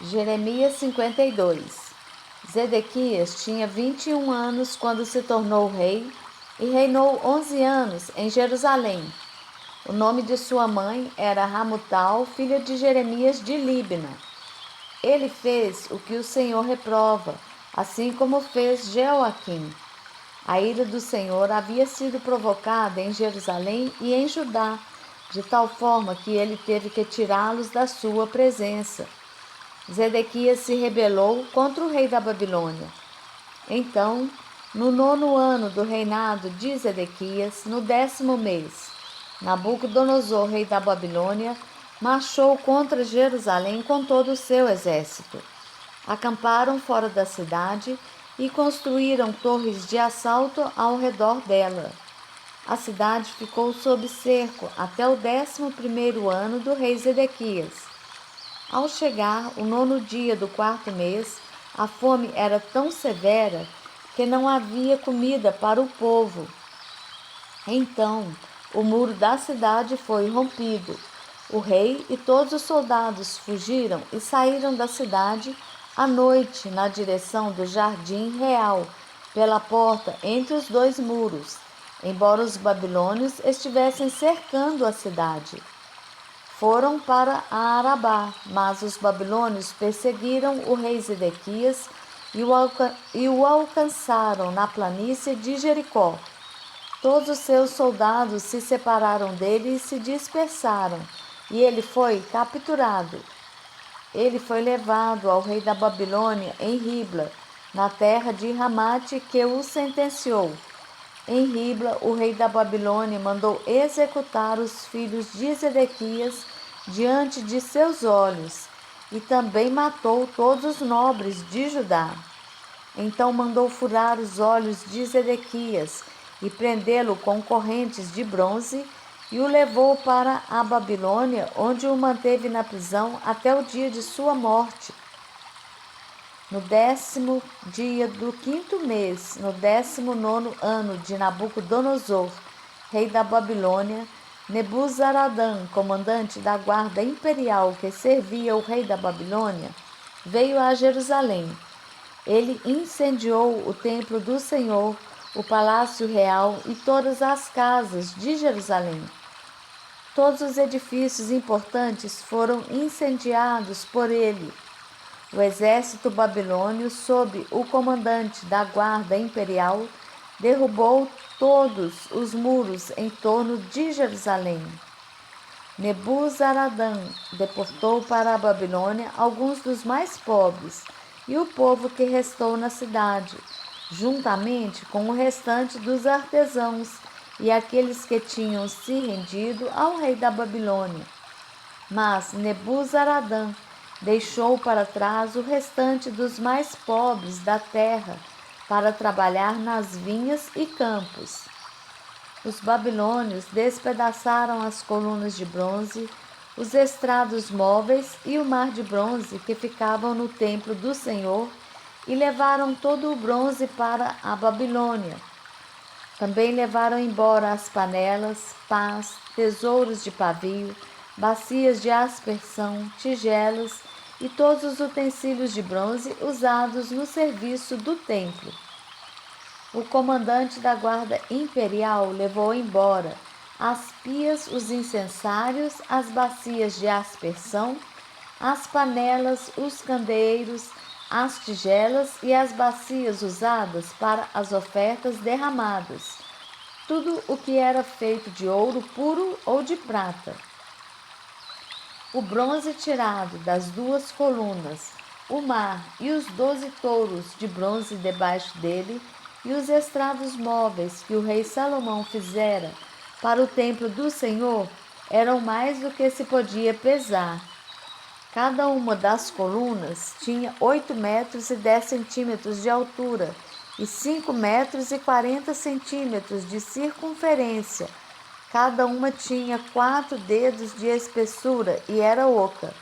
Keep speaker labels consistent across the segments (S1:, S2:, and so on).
S1: Jeremias 52. Zedequias tinha 21 anos quando se tornou rei e reinou 11 anos em Jerusalém. O nome de sua mãe era Hamutal, filha de Jeremias de Líbna. Ele fez o que o Senhor reprova, assim como fez Jeoaquim. A ira do Senhor havia sido provocada em Jerusalém e em Judá, de tal forma que ele teve que tirá-los da sua presença. Zedequias se rebelou contra o rei da Babilônia. Então, no 9º ano do reinado de Zedequias, no 10º mês, Nabucodonosor, rei da Babilônia, marchou contra Jerusalém com todo o seu exército. Acamparam fora da cidade e construíram torres de assalto ao redor dela. A cidade ficou sob cerco até o 11º ano do rei Zedequias. Ao chegar o 9º dia do 4º mês, a fome era tão severa que não havia comida para o povo. Então, o muro da cidade foi rompido. O rei e todos os soldados fugiram e saíram da cidade à noite na direção do jardim real, pela porta entre os dois muros, embora os babilônios estivessem cercando a cidade. Foram para a Arabá, mas os babilônios perseguiram o rei Zedequias e o alcançaram na planície de Jericó. Todos os seus soldados se separaram dele e se dispersaram, e ele foi capturado. Ele foi levado ao rei da Babilônia em Ribla, na terra de Ramate, que o sentenciou. Em Ribla, o rei da Babilônia mandou executar os filhos de Zedequias diante de seus olhos, e também matou todos os nobres de Judá. Então mandou furar os olhos de Zedequias e prendê-lo com correntes de bronze, e o levou para a Babilônia, onde o manteve na prisão até o dia de sua morte. No 10º dia do 5º mês, no 19º ano de Nabucodonosor, rei da Babilônia, Nebuzaradã, comandante da guarda imperial que servia o rei da Babilônia, veio a Jerusalém. Ele incendiou o templo do Senhor, o palácio real e todas as casas de Jerusalém. Todos os edifícios importantes foram incendiados por ele. O exército babilônio, sob o comandante da guarda imperial, derrubou todos os muros em torno de Jerusalém. Nebuzaradã deportou para a Babilônia alguns dos mais pobres e o povo que restou na cidade, juntamente com o restante dos artesãos e aqueles que tinham se rendido ao rei da Babilônia. Mas Nebuzaradã deixou para trás o restante dos mais pobres da terra para trabalhar nas vinhas e campos. Os babilônios despedaçaram as colunas de bronze, os estrados móveis e o mar de bronze que ficavam no templo do Senhor e levaram todo o bronze para a Babilônia. Também levaram embora as panelas, pás, tesouros de pavio, bacias de aspersão, tigelas e todos os utensílios de bronze usados no serviço do templo. O comandante da guarda imperial levou embora as pias, os incensários, as bacias de aspersão, as panelas, os candeeiros, as tigelas e as bacias usadas para as ofertas derramadas, tudo o que era feito de ouro puro ou de prata. O bronze tirado das 2 colunas, o mar e os 12 touros de bronze debaixo dele, e os estrados móveis que o rei Salomão fizera para o templo do Senhor eram mais do que se podia pesar. Cada uma das colunas tinha 8 metros e 10 centímetros de altura e 5 metros e 40 centímetros de circunferência. Cada uma tinha 4 dedos de espessura e era oca.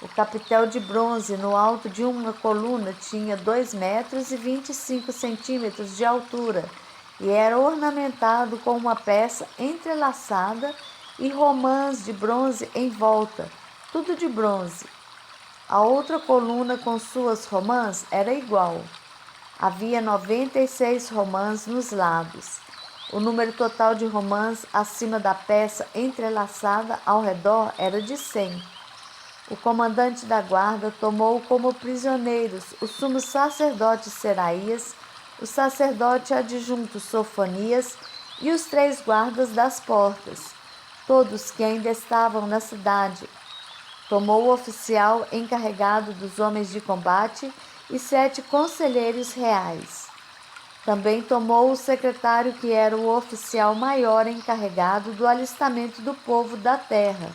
S1: O capitel de bronze no alto de uma coluna tinha 2 metros e 25 centímetros de altura e era ornamentado com uma peça entrelaçada e romãs de bronze em volta, tudo de bronze. A outra coluna com suas romãs era igual. Havia 96 romãs nos lados. O número total de romãs acima da peça entrelaçada ao redor era de 100. O comandante da guarda tomou como prisioneiros o sumo sacerdote Seraías, o sacerdote adjunto Sofonias e os 3 guardas das portas, todos que ainda estavam na cidade. Tomou o oficial encarregado dos homens de combate e 7 conselheiros reais. Também tomou o secretário, que era o oficial maior encarregado do alistamento do povo da terra,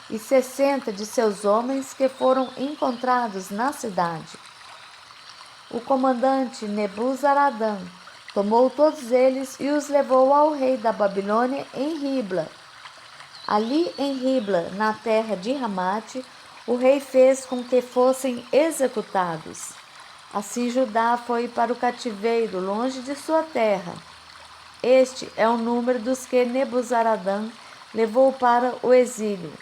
S1: e 60 de seus homens que foram encontrados na cidade. O comandante Nebuzaradã tomou todos eles e os levou ao rei da Babilônia em Ribla. Ali em Ribla, na terra de Ramate, o rei fez com que fossem executados. Assim Judá foi para o cativeiro, longe de sua terra. Este é o número dos que Nebuzaradã levou para o exílio.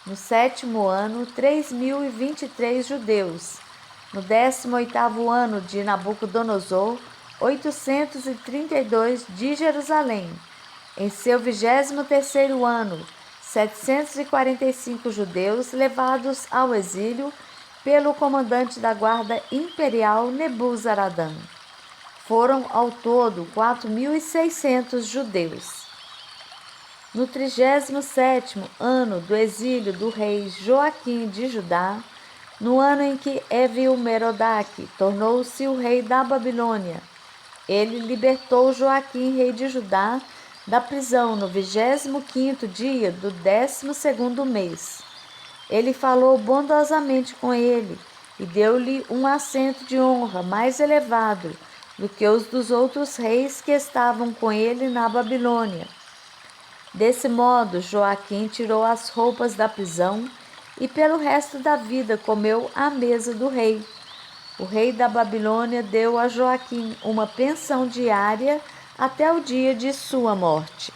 S1: No 7º ano, 3.023 judeus. No 18º ano de Nabucodonosor, 832 de Jerusalém. Em seu 23º ano, 745 judeus levados ao exílio pelo comandante da guarda imperial Nebuzaradã. Foram ao todo 4.600 judeus. No 37º ano do exílio do rei Joaquim de Judá, no ano em que Evil-Merodach tornou-se o rei da Babilônia, ele libertou Joaquim, rei de Judá, da prisão no 25º dia do 12º mês. Ele falou bondosamente com ele e deu-lhe um assento de honra mais elevado do que os dos outros reis que estavam com ele na Babilônia. Desse modo, Joaquim tirou as roupas da prisão e pelo resto da vida comeu à mesa do rei. O rei da Babilônia deu a Joaquim uma pensão diária até o dia de sua morte.